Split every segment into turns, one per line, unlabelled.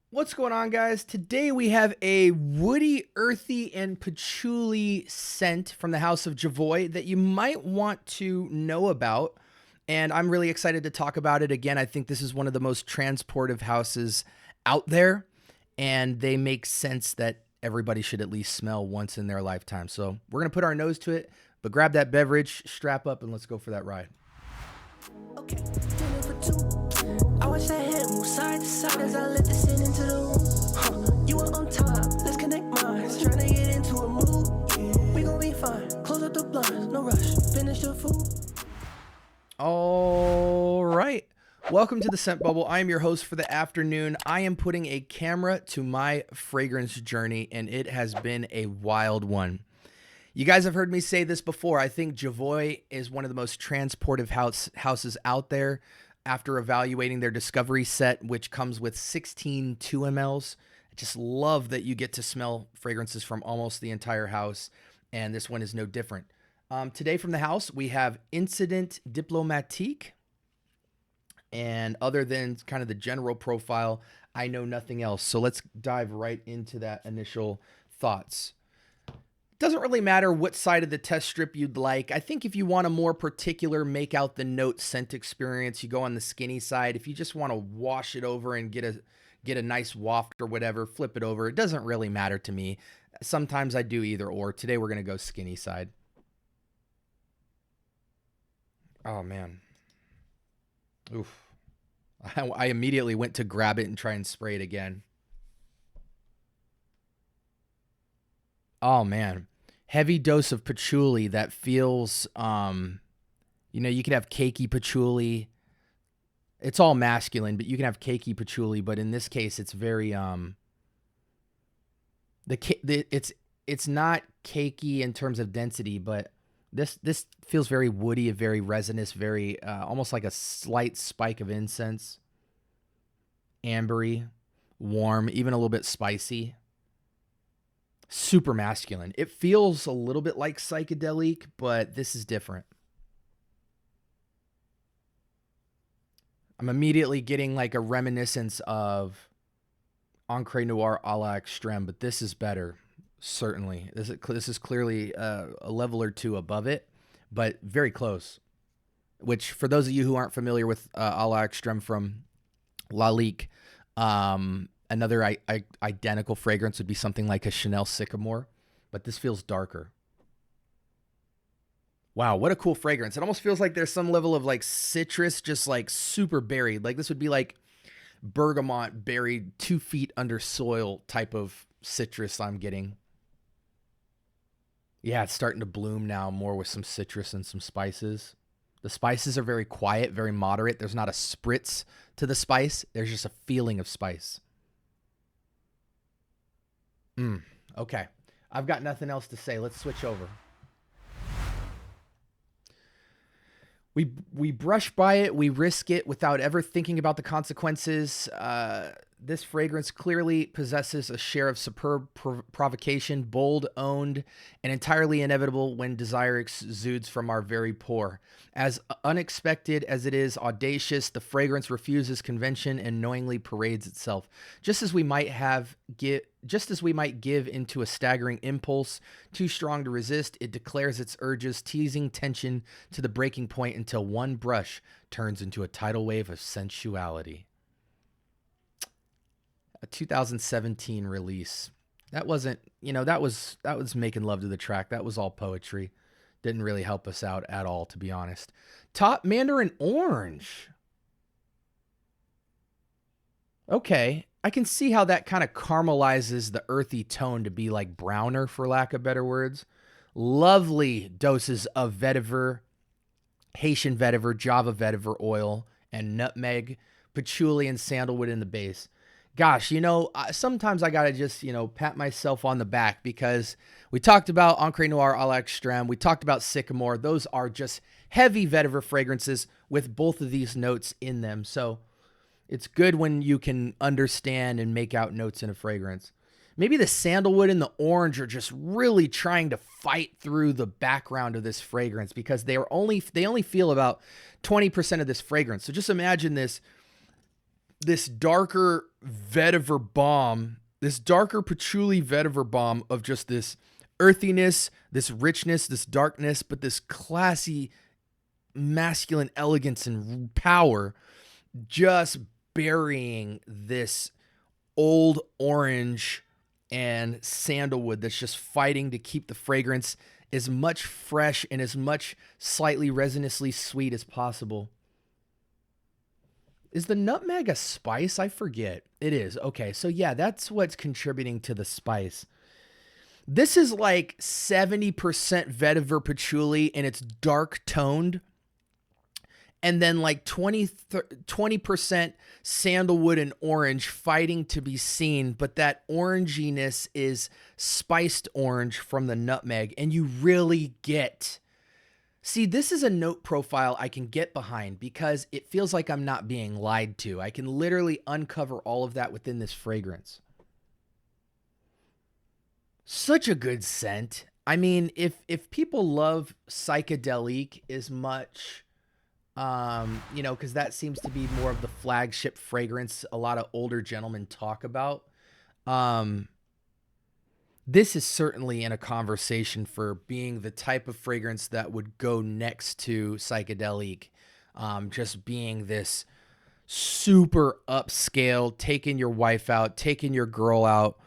What's going on, guys? Today we have a woody, earthy, and patchouli scent from the house of Jovoy that you might want to know about. And I'm really excited to talk about it. Again, I think this is one of the most transportive houses out there, and they make sense that everybody should at least smell once in their lifetime. So we're going to put our nose to it, but grab that beverage, strap up, and let's go for that ride.
Okay, I watch that head move side to side as I let the sin into the room. You are on top, let's connect minds. Trying to get into a mood. We gon' be fine. Close up the blinds, no rush. Finish the food.
All right. Welcome to the Scent Bubble. I am your host for the afternoon. I am putting a camera to my fragrance journey, and it has been a wild one. You guys have heard me say this before. I think Jovoy is one of the most transportive houses out there after evaluating their discovery set, which comes with 16 2mls. I just love that you get to smell fragrances from almost the entire house, and this one is no different. Today from the house, we have Incident Diplomatique, and other than kind of the general profile, I know nothing else. So let's dive right into that initial thoughts. Doesn't really matter what side of the test strip you'd like. I think if you want a more particular make out the note scent experience, you go on the skinny side. If you just want to wash it over and get a nice waft or whatever, flip it over. It doesn't really matter to me. Sometimes I do either or. Today we're going to go skinny side. Oh man. Oof. I immediately went to grab it and try and spray it again. Oh man, heavy dose of patchouli that feels, you can have cakey patchouli. It's all masculine, but you can have cakey patchouli. But in this case, it's very, it's not cakey in terms of density, but this feels very woody, very resinous, very, almost like a slight spike of incense, ambery, warm, even a little bit spicy. Super masculine. It feels a little bit like psychedelic, but this is different. I'm immediately getting like a reminiscence of Encre Noir a la Extreme, but this is better, certainly. This is clearly a level or two above it, but very close. Which, for those of you who aren't familiar with a la Extreme from Lalique, another identical fragrance would be something like a Chanel Sycamore, but this feels darker. Wow, what a cool fragrance. It almost feels like there's some level of like citrus just like super buried. Like this would be like bergamot buried 2 feet under soil type of citrus I'm getting. Yeah, it's starting to bloom now more with some citrus and some spices. The spices are very quiet, very moderate. There's not a spritz to the spice. There's just a feeling of spice. Okay. I've got nothing else to say. Let's switch over. We brush by it, we risk it without ever thinking about the consequences. This fragrance clearly possesses a share of superb provocation, bold, owned, and entirely inevitable when desire exudes from our very pore. As unexpected as it is audacious, the fragrance refuses convention and knowingly parades itself. Just as we might give into a staggering impulse, too strong to resist, it declares its urges, teasing tension to the breaking point until one brush turns into a tidal wave of sensuality. A 2017 release. That wasn't, that was making love to the track. That was all poetry. Didn't really help us out at all, to be honest. Top Mandarin Orange. Okay. I can see how that kind of caramelizes the earthy tone to be like browner, for lack of better words. Lovely doses of vetiver, Haitian vetiver, Java vetiver oil, and nutmeg, patchouli, and sandalwood in the base. Gosh, sometimes I got to just, pat myself on the back because we talked about Encre Noir a la Extreme. We talked about Sycamore. Those are just heavy vetiver fragrances with both of these notes in them. So it's good when you can understand and make out notes in a fragrance. Maybe the sandalwood and the orange are just really trying to fight through the background of this fragrance because they only feel about 20% of this fragrance. So just imagine this this darker vetiver balm, this darker patchouli vetiver balm of just this earthiness, this richness, this darkness, but this classy masculine elegance and power, just burying this old orange and sandalwood that's just fighting to keep the fragrance as much fresh and as much slightly resinously sweet as possible. Is the nutmeg a spice? I forget. It is. Okay, so yeah, that's what's contributing to the spice. This is like 70% vetiver patchouli and it's dark toned. And then like 20% sandalwood and orange fighting to be seen. But that oranginess is spiced orange from the nutmeg. And you really get... See, this is a note profile I can get behind because it feels like I'm not being lied to. I can literally uncover all of that within this fragrance. Such a good scent. I mean, if people love psychedelic as much... you know, because that seems to be more of the flagship fragrance a lot of older gentlemen talk about. This is certainly in a conversation for being the type of fragrance that would go next to psychedelic. Just being this super upscale, taking your wife out, taking your girl out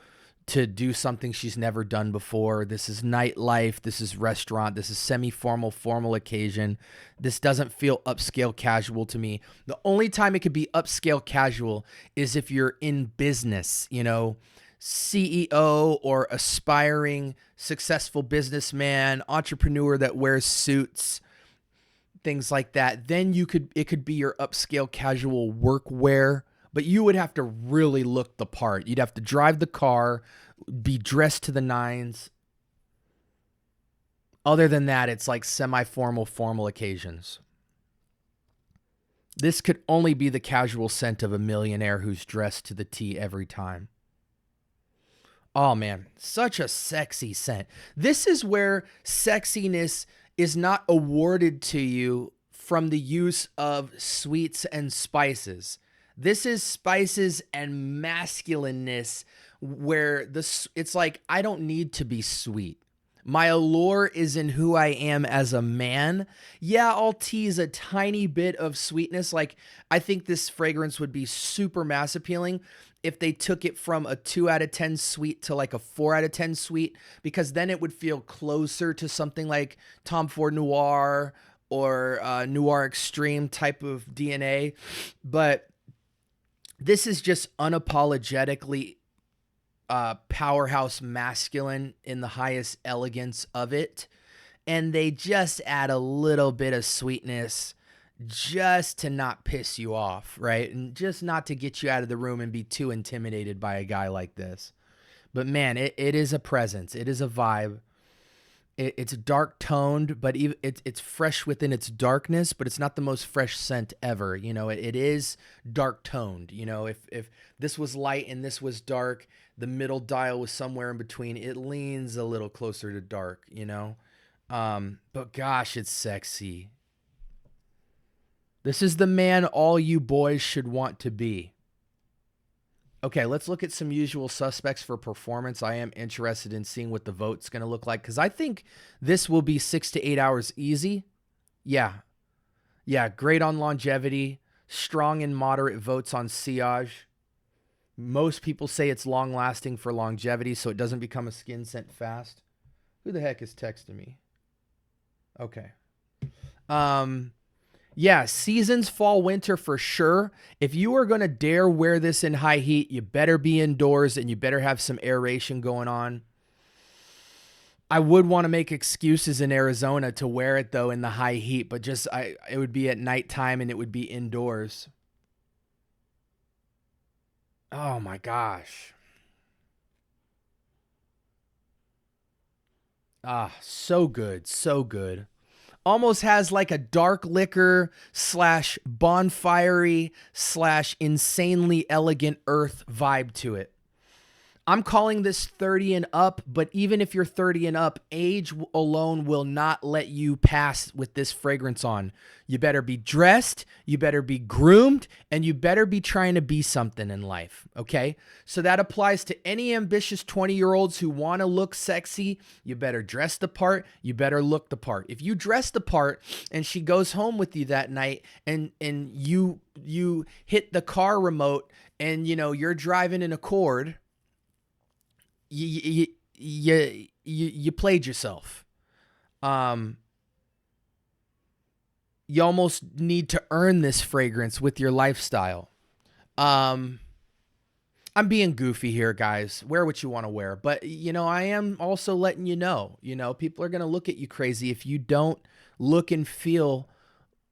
to do something she's never done before. This is nightlife. This is restaurant. This is semi-formal, formal occasion. This doesn't feel upscale casual to me. The only time it could be upscale casual is if you're in business, you know, CEO or aspiring successful businessman, entrepreneur that wears suits, things like that. Then it could be your upscale casual workwear. But you would have to really look the part. You'd have to drive the car, be dressed to the nines. Other than that, it's like semi-formal, formal occasions. This could only be the casual scent of a millionaire who's dressed to the T every time. Oh man, such a sexy scent. This is where sexiness is not awarded to you from the use of sweets and spices. This is spices and masculineness where it's like, I don't need to be sweet. My allure is in who I am as a man. Yeah, I'll tease a tiny bit of sweetness. Like, I think this fragrance would be super mass appealing if they took it from a 2 out of 10 sweet to like a 4 out of 10 sweet, because then it would feel closer to something like Tom Ford Noir or Noir Extreme type of DNA. But this is just unapologetically powerhouse masculine in the highest elegance of it. And they just add a little bit of sweetness just to not piss you off, right? And just not to get you out of the room and be too intimidated by a guy like this. But man, it is a presence. It is a vibe. It's dark toned, but it's fresh within its darkness, but it's not the most fresh scent ever. You know, it is dark toned. You know, if this was light and this was dark, the middle dial was somewhere in between. It leans a little closer to dark, you know? But gosh, it's sexy. This is the man all you boys should want to be. Okay, let's look at some usual suspects for performance. I am interested in seeing what the vote's going to look like because I think this will be 6 to 8 hours easy. Yeah, great on longevity, strong and moderate votes on sillage. Most people say it's long-lasting for longevity, so it doesn't become a skin scent fast. Who the heck is texting me? Okay. Yeah, seasons, fall, winter for sure. If you are going to dare wear this in high heat, you better be indoors and you better have some aeration going on. I would want to make excuses in Arizona to wear it though in the high heat, but it would be at nighttime and it would be indoors. Oh my gosh. Ah, so good, so good. Almost has like a dark liquor / bonfire / insanely elegant earth vibe to it. I'm calling this 30 and up, but even if you're 30 and up, age alone will not let you pass with this fragrance on. You better be dressed, you better be groomed, and you better be trying to be something in life, okay? So that applies to any ambitious 20-year-olds who want to look sexy. You better dress the part, you better look the part. If you dress the part and she goes home with you that night and you hit the car remote and you're driving an Accord, you played yourself. You almost need to earn this fragrance with your lifestyle. I'm being goofy here, guys. Wear what you want to wear, but I am also letting you know, people are going to look at you crazy if you don't look and feel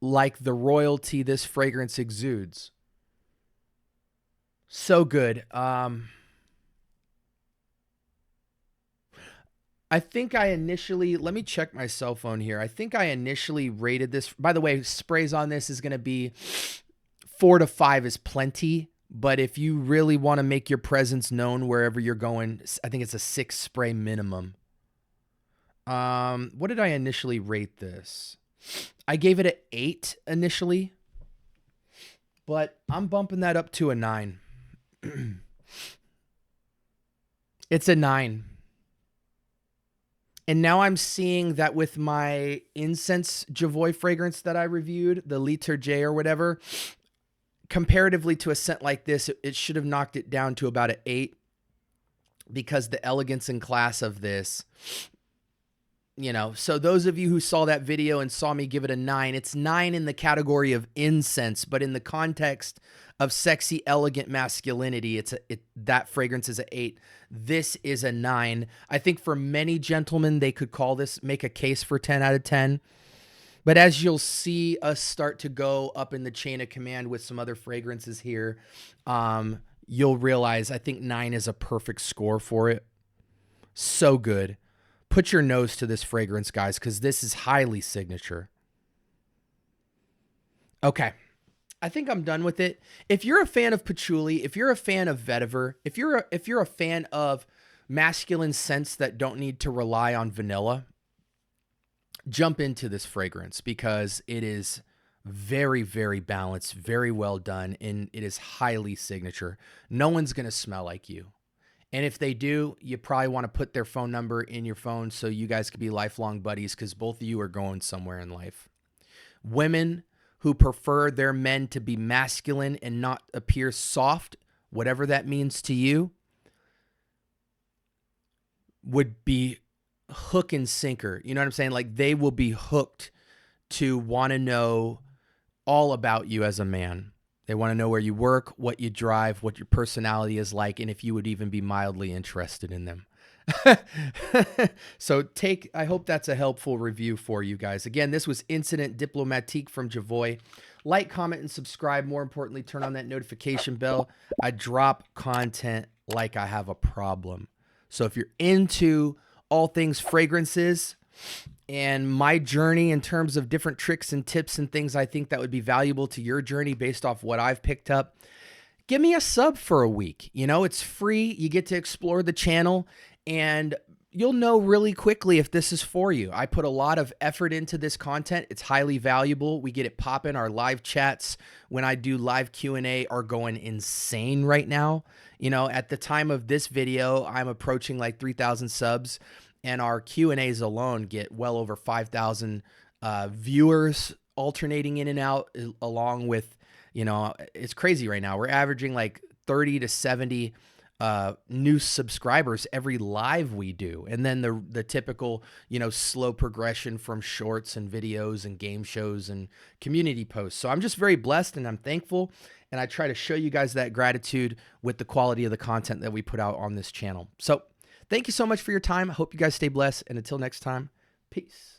like the royalty this fragrance exudes. So good. I think I initially, let me check my cell phone here. I think I initially rated this. By the way, sprays on this is going to be 4 to 5 is plenty. But if you really want to make your presence known wherever you're going, I think it's a 6 spray minimum. What did I initially rate this? I gave it an 8 initially, but I'm bumping that up to a 9. It's a 9. And now I'm seeing that with my incense Jovoy fragrance that I reviewed, the Liter J or whatever, comparatively to a scent like this, it should have knocked it down to about an 8 because the elegance and class of this, So those of you who saw that video and saw me give it a 9, it's 9 in the category of incense, but in the context of sexy, elegant masculinity, that fragrance is an 8. This is a 9. I think for many gentlemen, they could make a case for 10 out of 10. But as you'll see us start to go up in the chain of command with some other fragrances here, you'll realize I think 9 is a perfect score for it. So good. Put your nose to this fragrance, guys, because this is highly signature. Okay. I think I'm done with it. If you're a fan of patchouli, if you're a fan of vetiver, if you're a fan of masculine scents that don't need to rely on vanilla, jump into this fragrance because it is very, very balanced, very well done, and it is highly signature. No one's going to smell like you. And if they do, you probably want to put their phone number in your phone so you guys could be lifelong buddies because both of you are going somewhere in life. Women who prefer their men to be masculine and not appear soft, whatever that means to you, would be hook and sinker. You know what I'm saying? Like they will be hooked to want to know all about you as a man. They want to know where you work, what you drive, what your personality is like, and if you would even be mildly interested in them. So I hope that's a helpful review for you guys. Again, this was Incident Diplomatique from Jovoy. Like, comment, and subscribe. More importantly, turn on that notification bell. I drop content like I have a problem. So if you're into all things fragrances and my journey in terms of different tricks and tips and things I think that would be valuable to your journey based off what I've picked up, give me a sub for a week. It's free. You get to explore the channel and you'll know really quickly if this is for you. I put a lot of effort into this content. It's highly valuable. We get it popping. Our live chats when I do live Q&A are going insane right now. At the time of this video, I'm approaching like 3,000 subs and our Q&As alone get well over 5,000 viewers alternating in and out along with, it's crazy right now. We're averaging like 30 to 70 new subscribers every live we do. And then the typical, slow progression from shorts and videos and game shows and community posts. So I'm just very blessed and I'm thankful. And I try to show you guys that gratitude with the quality of the content that we put out on this channel. So thank you so much for your time. I hope you guys stay blessed. And until next time, peace.